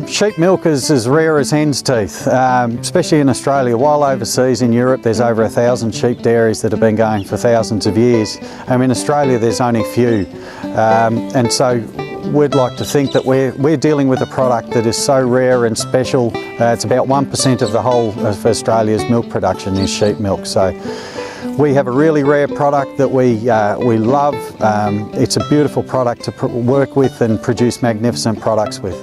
Sheep milk is as rare as hen's teeth, especially in Australia. While overseas in Europe there's over 1,000 sheep dairies that have been going for thousands of years. In Australia there's only a few, and so we'd like to think that we're dealing with a product that is so rare and special. It's about 1% of the whole of Australia's milk production is sheep milk. So we have a really rare product that we love. It's a beautiful product to work with and produce magnificent products with.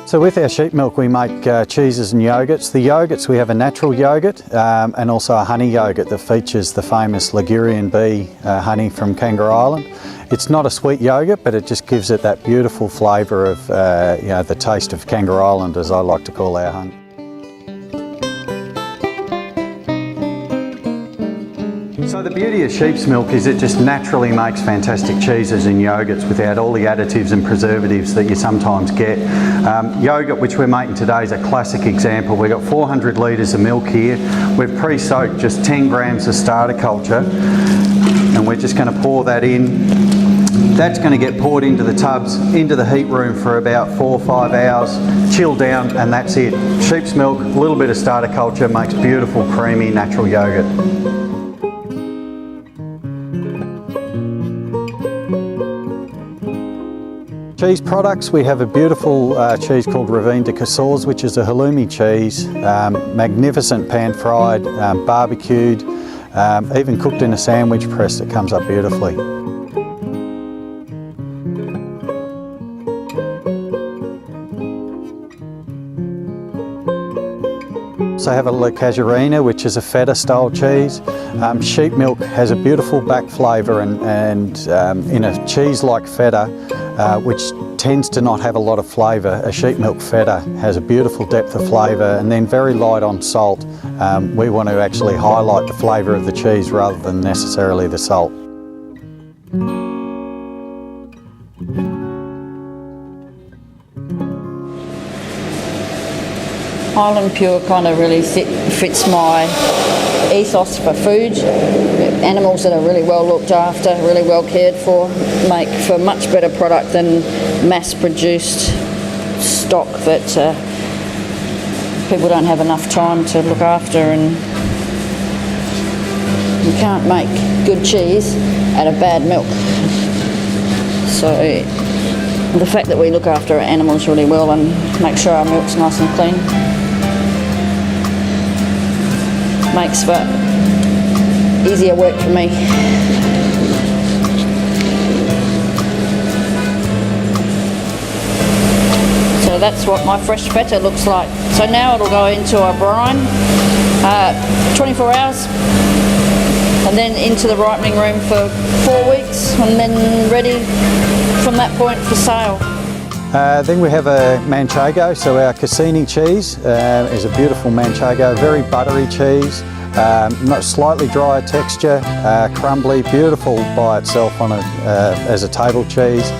So with our sheep milk we make cheeses and yogurts. The yogurts, we have a natural yogurt and also a honey yogurt that features the famous Ligurian bee honey from Kangaroo Island. It's not a sweet yogurt, but it just gives it that beautiful flavour of the taste of Kangaroo Island, as I like to call our honey. So the beauty of sheep's milk is it just naturally makes fantastic cheeses and yogurts without all the additives and preservatives that you sometimes get. Yogurt, which we're making today, is a classic example. We've got 400 litres of milk here. We've pre-soaked just 10 grams of starter culture, and we're just going to pour that in. That's going to get poured into the tubs, into the heat room for about 4 or 5 hours, chill down, and that's it. Sheep's milk, a little bit of starter culture makes beautiful, creamy, natural yogurt. Cheese products, we have a beautiful cheese called Ravine de Casors, which is a halloumi cheese, magnificent pan-fried, barbecued, even cooked in a sandwich press that comes up beautifully. So I have a La Casuarina, which is a feta style cheese. Sheep milk has a beautiful back flavour and in a cheese like feta, which tends to not have a lot of flavour, a sheep milk feta has a beautiful depth of flavour and then very light on salt. We want to actually highlight the flavour of the cheese rather than necessarily the salt. Highland Pure kind of really fits my ethos for food. Animals that are really well looked after, really well cared for, make for much better product than mass-produced stock that people don't have enough time to look after, and you can't make good cheese out of bad milk. So the fact that we look after our animals really well and make sure our milk's nice and clean makes for easier work for me. So that's what my fresh feta looks like. So now it'll go into a brine, 24 hours, and then into the ripening room for 4 weeks, and then ready from that point for sale. Then we have a manchego, so our Cassini cheese is a beautiful manchego, very buttery cheese, not slightly drier texture, crumbly, beautiful by itself on as a table cheese,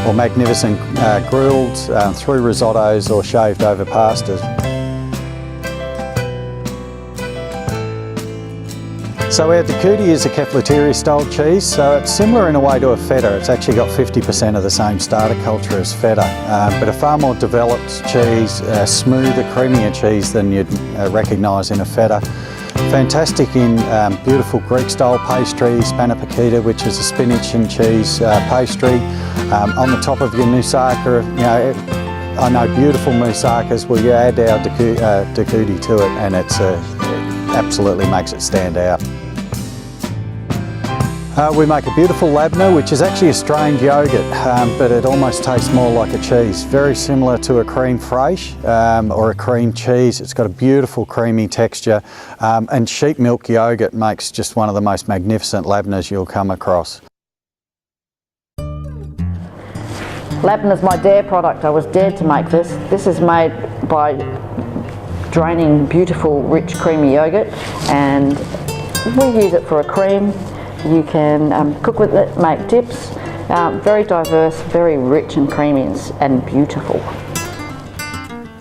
or magnificent grilled through risottos or shaved over pastas. So our Ducuti is a Kefalotyria style cheese, so it's similar in a way to a feta. It's actually got 50% of the same starter culture as feta, but a far more developed cheese, smoother, creamier cheese than you'd recognise in a feta. Fantastic in beautiful Greek style pastry, spanakopita, which is a spinach and cheese pastry. On the top of your moussaka, I know beautiful moussakas, well you add our Ducuti to it and it absolutely makes it stand out. We make a beautiful labna, which is actually a strained yogurt, but it almost tastes more like a cheese. Very similar to a creme fraiche or a cream cheese. It's got a beautiful creamy texture, and sheep milk yogurt makes just one of the most magnificent labnas you'll come across. Labna is my dare product. I was dared to make this. This is made by draining beautiful, rich, creamy yogurt, and we use it for a cream. You can cook with it, make dips, Very diverse, very rich and creamy and beautiful.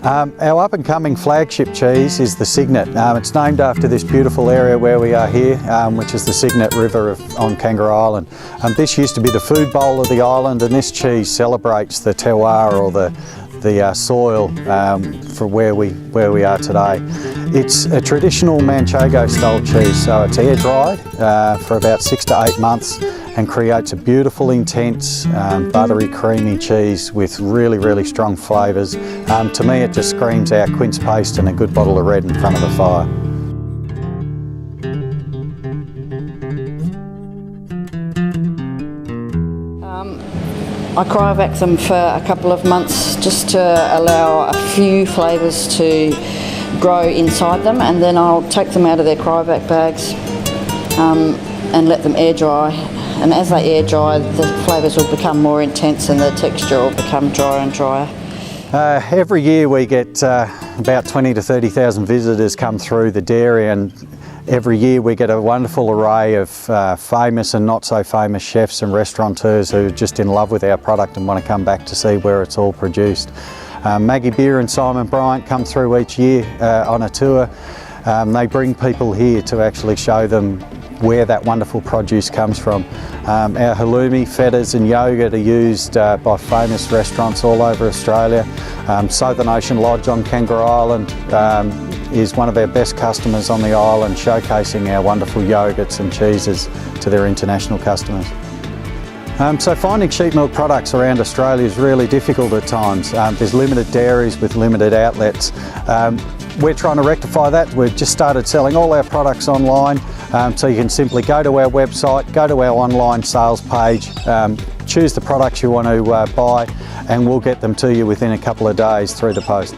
Our up-and-coming flagship cheese is the Cygnet. It's named after this beautiful area where we are here, which is the Cygnet River on Kangaroo Island. This used to be the food bowl of the island, and this cheese celebrates the terroir, or the soil for where we are today. It's a traditional Manchego style cheese, so it's air dried for about 6 to 8 months and creates a beautiful, intense, buttery, creamy cheese with really, really strong flavours. To me, it just screams out quince paste and a good bottle of red in front of the fire. I cryovac them for a couple of months just to allow a few flavours to grow inside them, and then I'll take them out of their cryovac bags and let them air dry. And as they air dry, the flavours will become more intense and the texture will become drier and drier. Every year we get about 20 to 30,000 visitors come through the dairy, and every year we get a wonderful array of famous and not so famous chefs and restaurateurs who are just in love with our product and want to come back to see where it's all produced. Maggie Beer and Simon Bryant come through each year on a tour. They bring people here to actually show them where that wonderful produce comes from. Our halloumi, fetas and yogurt are used by famous restaurants all over Australia. Southern Ocean Lodge on Kangaroo Island is one of our best customers on the island, showcasing our wonderful yogurts and cheeses to their international customers. So finding sheep milk products around Australia is really difficult at times. There's limited dairies with limited outlets. We're trying to rectify that. We've just started selling all our products online, so you can simply go to our website, go to our online sales page, choose the products you want to buy, and we'll get them to you within a couple of days through the post.